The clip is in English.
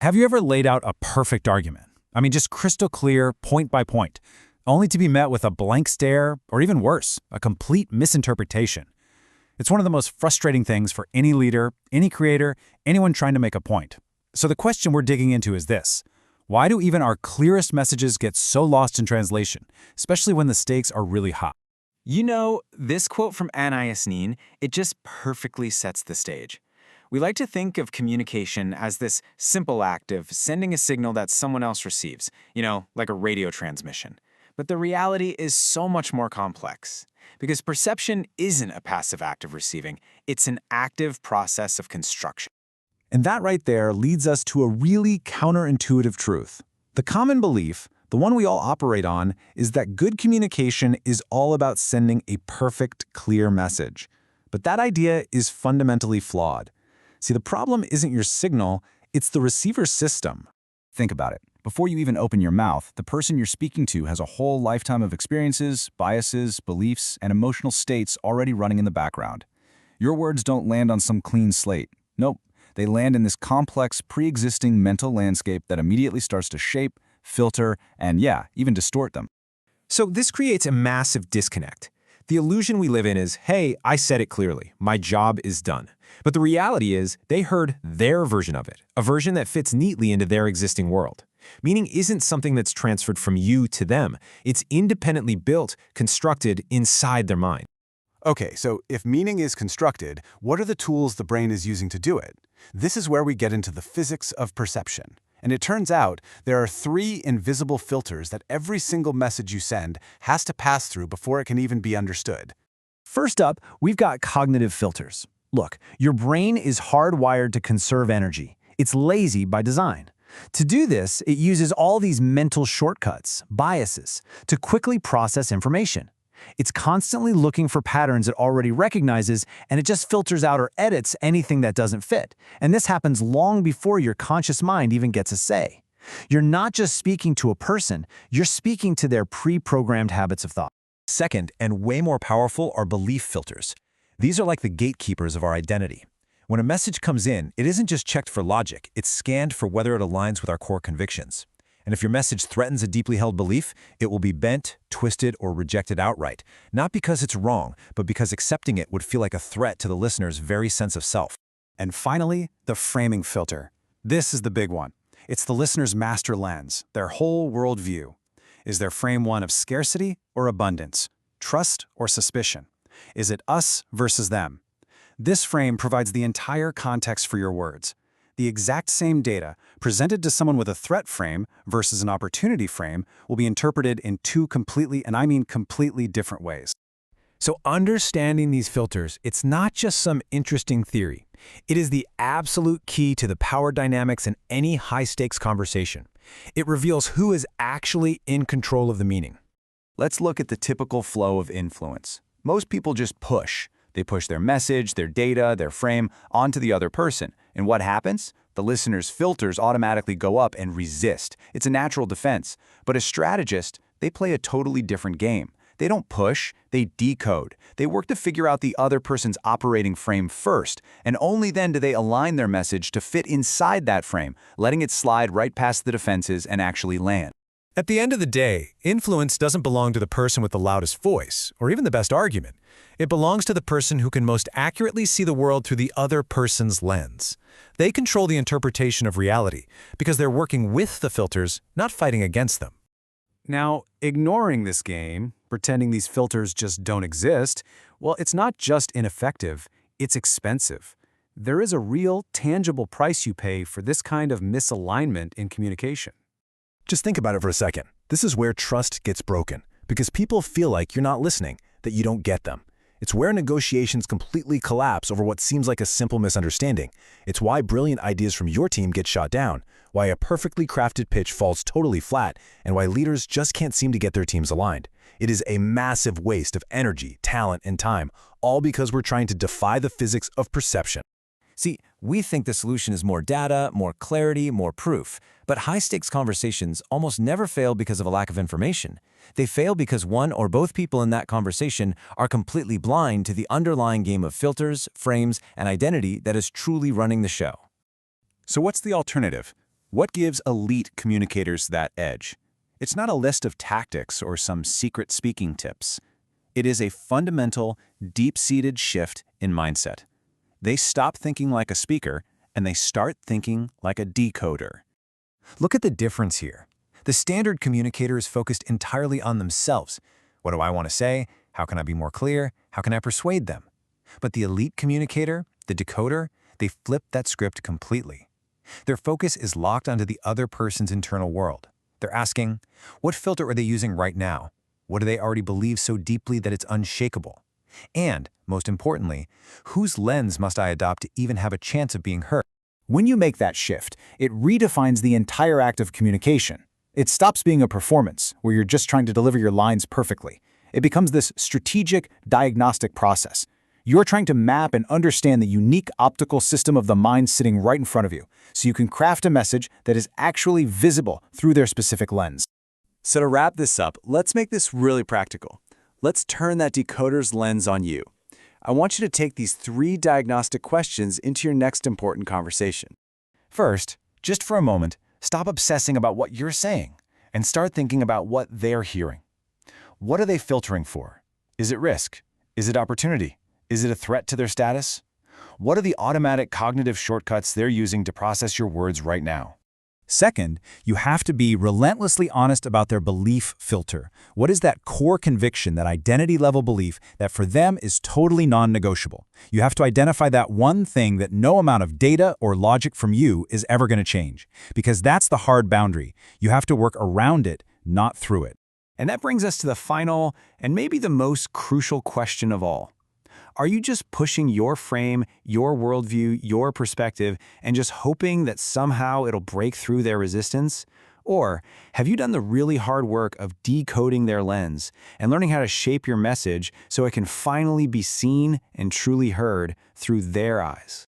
Have you ever laid out a perfect argument? I mean, just crystal clear, point by point, only to be met with a blank stare, or even worse, a complete misinterpretation. It's one of the most frustrating things for any leader, any creator, anyone trying to make a point. So the question we're digging into is this: why do even our clearest messages get so lost in translation, especially when the stakes are really high? You know, this quote from Anais Nin, it just perfectly sets the stage. We like to think of communication as this simple act of sending a signal that someone else receives, like a radio transmission. But the reality is so much more complex. Because perception isn't a passive act of receiving, it's an active process of construction. And that right there leads us to a really counterintuitive truth. The common belief, the one we all operate on, is that good communication is all about sending a perfect, clear message. But that idea is fundamentally flawed. See, the problem isn't your signal, it's the receiver's system. Think about it. Before you even open your mouth, the person you're speaking to has a whole lifetime of experiences, biases, beliefs, and emotional states already running in the background. Your words don't land on some clean slate. Nope, they land in this complex, pre-existing mental landscape that immediately starts to shape, filter, and even distort them. So this creates a massive disconnect. The illusion we live in is, hey, I said it clearly, my job is done. But the reality is, they heard their version of it, a version that fits neatly into their existing world. Meaning isn't something that's transferred from you to them. It's independently built, constructed inside their mind. Okay, so if meaning is constructed, what are the tools the brain is using to do it? This is where we get into the physics of perception. And it turns out there are 3 invisible filters that every single message you send has to pass through before it can even be understood. First up, we've got cognitive filters. Look, your brain is hardwired to conserve energy. It's lazy by design. To do this, it uses all these mental shortcuts, biases, to quickly process information. It's constantly looking for patterns it already recognizes, and it just filters out or edits anything that doesn't fit. And this happens long before your conscious mind even gets a say. You're not just speaking to a person, you're speaking to their pre-programmed habits of thought. Second, and way more powerful, are belief filters. These are like the gatekeepers of our identity. When a message comes in, it isn't just checked for logic, it's scanned for whether it aligns with our core convictions. And if your message threatens a deeply held belief, it will be bent, twisted, or rejected outright, not because it's wrong, but because accepting it would feel like a threat to the listener's very sense of self. And finally, the framing filter. This is the big one. It's the listener's master lens, their whole worldview. Is their frame one of scarcity or abundance, trust or suspicion? Is it us versus them? This frame provides the entire context for your words. The exact same data presented to someone with a threat frame versus an opportunity frame will be interpreted in 2 completely, and I mean completely, different ways. So understanding these filters, it's not just some interesting theory. It is the absolute key to the power dynamics in any high-stakes conversation. It reveals who is actually in control of the meaning. Let's look at the typical flow of influence. Most people just push. They push their message, their data, their frame onto the other person. And what happens? The listener's filters automatically go up and resist. It's a natural defense. But as strategists, they play a totally different game. They don't push, they decode. They work to figure out the other person's operating frame first, and only then do they align their message to fit inside that frame, letting it slide right past the defenses and actually land. At the end of the day, influence doesn't belong to the person with the loudest voice, or even the best argument. It belongs to the person who can most accurately see the world through the other person's lens. They control the interpretation of reality because they're working with the filters, not fighting against them. Now, ignoring this game, pretending these filters just don't exist, well, it's not just ineffective, it's expensive. There is a real, tangible price you pay for this kind of misalignment in communication. Just think about it for a second. This is where trust gets broken, because people feel like you're not listening, that you don't get them. It's where negotiations completely collapse over what seems like a simple misunderstanding. It's why brilliant ideas from your team get shot down, why a perfectly crafted pitch falls totally flat, and why leaders just can't seem to get their teams aligned. It is a massive waste of energy, talent, and time, all because we're trying to defy the physics of perception. See, we think the solution is more data, more clarity, more proof. But high-stakes conversations almost never fail because of a lack of information. They fail because one or both people in that conversation are completely blind to the underlying game of filters, frames, and identity that is truly running the show. So what's the alternative? What gives elite communicators that edge? It's not a list of tactics or some secret speaking tips. It is a fundamental, deep-seated shift in mindset. They stop thinking like a speaker and they start thinking like a decoder. Look at the difference here. The standard communicator is focused entirely on themselves. What do I want to say? How can I be more clear? How can I persuade them? But the elite communicator, the decoder, they flip that script completely. Their focus is locked onto the other person's internal world. They're asking, what filter are they using right now? What do they already believe so deeply that it's unshakable? And, most importantly, whose lens must I adopt to even have a chance of being heard? When you make that shift, it redefines the entire act of communication. It stops being a performance, where you're just trying to deliver your lines perfectly. It becomes this strategic, diagnostic process. You're trying to map and understand the unique optical system of the mind sitting right in front of you, so you can craft a message that is actually visible through their specific lens. So to wrap this up, let's make this really practical. Let's turn that decoder's lens on you. I want you to take these 3 diagnostic questions into your next important conversation. First, just for a moment, stop obsessing about what you're saying and start thinking about what they're hearing. What are they filtering for? Is it risk? Is it opportunity? Is it a threat to their status? What are the automatic cognitive shortcuts they're using to process your words right now? Second, you have to be relentlessly honest about their belief filter. What is that core conviction, that identity-level belief that for them is totally non-negotiable? You have to identify that one thing that no amount of data or logic from you is ever going to change, because that's the hard boundary. You have to work around it, not through it. And that brings us to the final and maybe the most crucial question of all. Are you just pushing your frame, your worldview, your perspective, and just hoping that somehow it'll break through their resistance? Or have you done the really hard work of decoding their lens and learning how to shape your message so it can finally be seen and truly heard through their eyes?